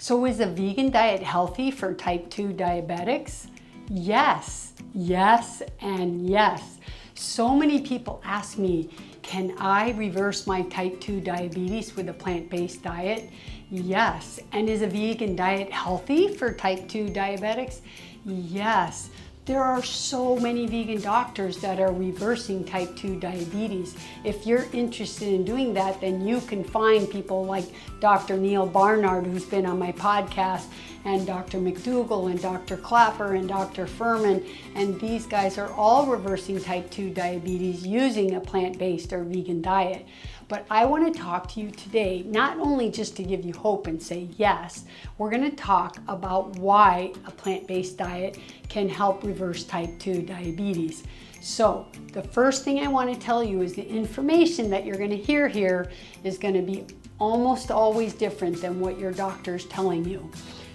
So is a vegan diet healthy for type 2 diabetics? Yes, yes, and yes. So many people ask me, can I reverse my type 2 diabetes with a plant-based diet? Yes. And is a vegan diet healthy for type 2 diabetics? Yes. There are so many vegan doctors that are reversing type 2 diabetes. If you're interested in doing that, then you can find people like Dr. Neil Barnard, who's been on my podcast, and Dr. McDougall, and Dr. Clapper, and Dr. Furman, and these guys are all reversing type 2 diabetes using a plant-based or vegan diet. But I want to talk to you today, not only just to give you hope and say yes, we're going to talk about why a plant-based diet can help reverse type 2 diabetes. So the first thing I want to tell you is the information that you're going to hear here is going to be almost always different than what your doctor is telling you.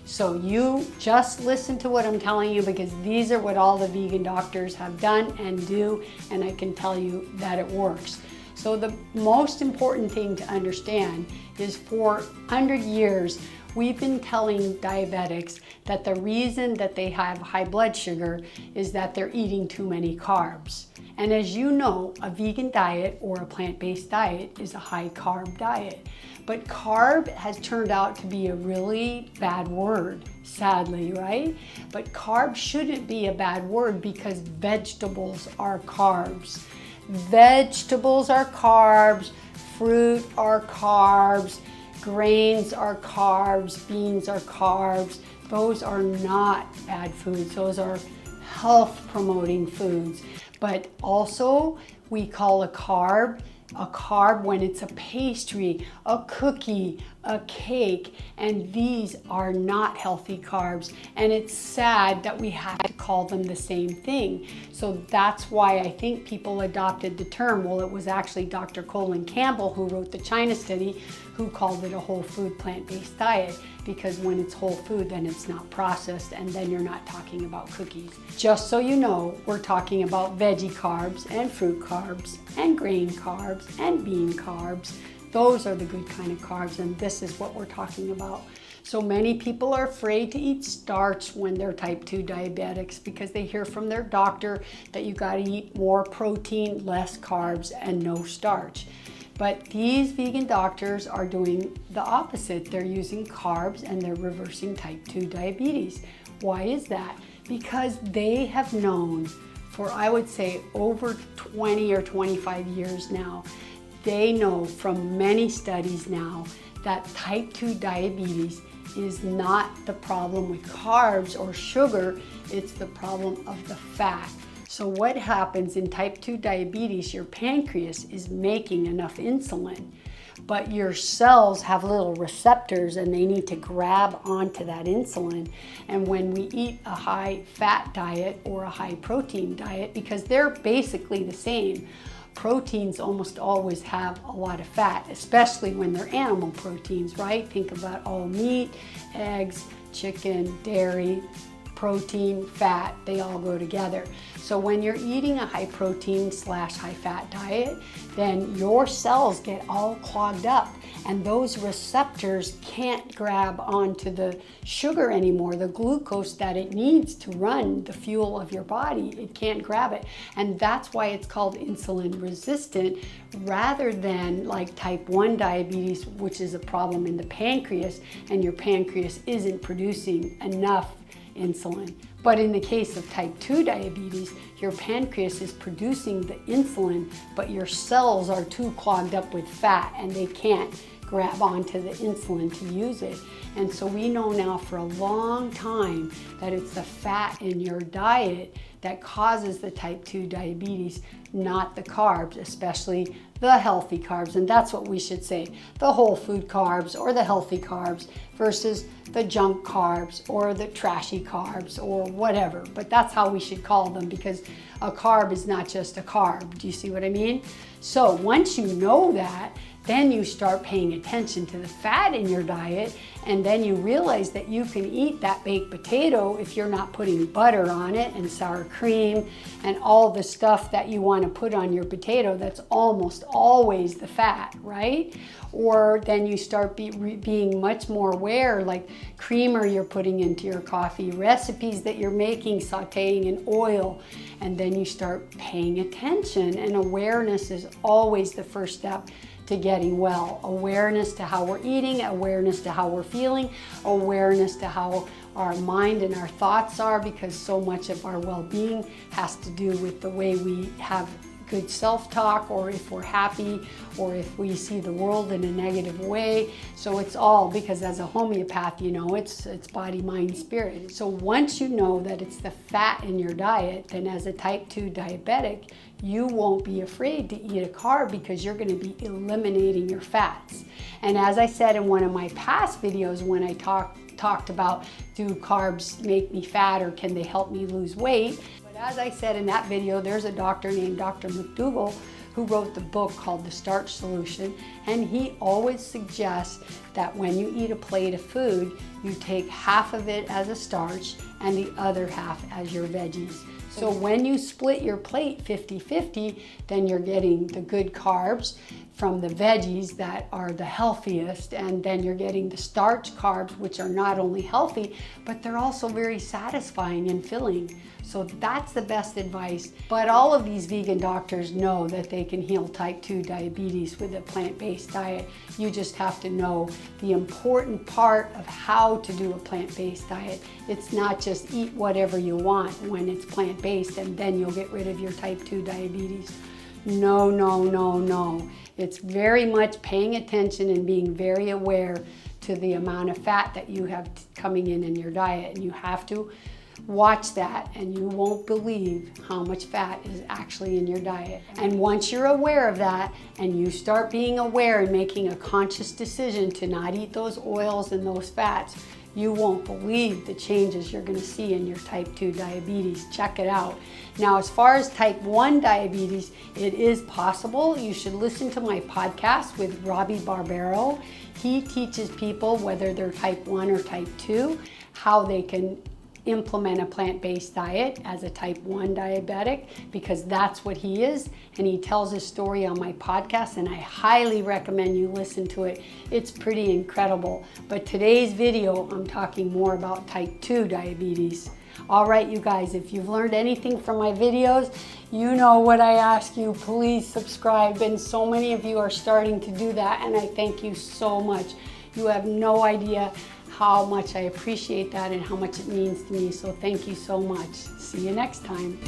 So you just listen to what I'm telling you, because these are what all the vegan doctors have done and do, and I can tell you that it works. So the most important thing to understand is for 100 years, we've been telling diabetics that the reason that they have high blood sugar is that they're eating too many carbs. And as you know, a vegan diet or a plant-based diet is a high carb diet. But carb has turned out to be a really bad word, sadly, right? But carb shouldn't be a bad word because vegetables are carbs. Vegetables are carbs, fruit are carbs, grains are carbs, beans are carbs. Those are not bad foods. Those are health promoting foods. But also we call a carb when it's a pastry, a cookie, a cake, and these are not healthy carbs. And it's sad that we have to call them the same thing. So that's why I think people adopted the term. Well, it was actually Dr. Colin Campbell who wrote the China study who called it a whole food plant-based diet, because when it's whole food, then it's not processed, and then you're not talking about cookies. Just so you know, we're talking about veggie carbs and fruit carbs and grain carbs and bean carbs. Those are the good kind of carbs, and this is what we're talking about. So many people are afraid to eat starch when they're type 2 diabetics because they hear from their doctor that you got to eat more protein, less carbs, and no starch. But these vegan doctors are doing the opposite. They're using carbs and they're reversing type 2 diabetes. Why is that? Because they have known for, I would say, over 20 or 25 years now, they know from many studies now that type 2 diabetes is not the problem with carbs or sugar, it's the problem of the fat. So what happens in type 2 diabetes, your pancreas is making enough insulin, but your cells have little receptors and they need to grab onto that insulin. And when we eat a high fat diet or a high protein diet, because they're basically the same, proteins almost always have a lot of fat, especially when they're animal proteins, right? Think about all meat, eggs, chicken, dairy, protein, fat, they all go together. So when you're eating a high protein / high fat diet, then your cells get all clogged up and those receptors can't grab onto the sugar anymore, the glucose that it needs to run the fuel of your body. It can't grab it. And that's why it's called insulin resistant rather than like type 1 diabetes, which is a problem in the pancreas and your pancreas isn't producing enough insulin. But in the case of type 2 diabetes, your pancreas is producing the insulin, but your cells are too clogged up with fat and they can't grab onto the insulin to use it. And so we know now for a long time that it's the fat in your diet that causes the type 2 diabetes, not the carbs, especially the healthy carbs. And that's what we should say, the whole food carbs or the healthy carbs versus the junk carbs or the trashy carbs or whatever. But that's how we should call them, because a carb is not just a carb. Do you see what I mean? So once you know that, Then you start paying attention to the fat in your diet, and then you realize that you can eat that baked potato if you're not putting butter on it and sour cream and all the stuff that you want to put on your potato. That's almost always the fat, right? Or then you start being much more aware, like creamer you're putting into your coffee, recipes that you're making, sauteing in oil, and then you start paying attention. And awareness is always the first step to getting well. Awareness to how we're eating, awareness to how we're feeling, awareness to how our mind and our thoughts are, because so much of our well-being has to do with the way we have good self-talk, or if we're happy, or if we see the world in a negative way. So it's all, because as a homeopath, you know, it's body, mind, spirit. So once you know that it's the fat in your diet, then as a type 2 diabetic, you won't be afraid to eat a carb, because you're going to be eliminating your fats. And as I said in one of my past videos, when I talked about, do carbs make me fat, or can they help me lose weight? But as I said in that video, there's a doctor named Dr. McDougall who wrote the book called The Starch Solution, and he always suggests that when you eat a plate of food, you take half of it as a starch and the other half as your veggies. So when you split your plate 50-50, then you're getting the good carbs from the veggies that are the healthiest, and then you're getting the starch carbs, which are not only healthy, but they're also very satisfying and filling. So that's the best advice. But all of these vegan doctors know that they can heal type 2 diabetes with a plant-based diet. You just have to know the important part of how to do a plant-based diet. It's not just eat whatever you want when it's plant-based and then you'll get rid of your type 2 diabetes. No, no, no, no. It's very much paying attention and being very aware to the amount of fat that you have coming in your diet. And you have to watch that, and you won't believe how much fat is actually in your diet. And once you're aware of that, and you start being aware and making a conscious decision to not eat those oils and those fats, you won't believe the changes you're going to see in your type 2 diabetes. Check it out. Now, as far as type 1 diabetes, it is possible. You should listen to my podcast with Robbie Barbero. He teaches people, whether they're type 1 or type 2, how they can implement a plant-based diet as a type 1 diabetic, because that's what he is, and he tells his story on my podcast, and I highly recommend you listen to it. It's pretty incredible. But today's video, I'm talking more about type 2 diabetes. All right, you guys, if you've learned anything from my videos, you know what I ask you. Please subscribe, and so many of you are starting to do that, and I thank you so much. You have no idea how much I appreciate that and how much it means to me. So thank you so much. See you next time.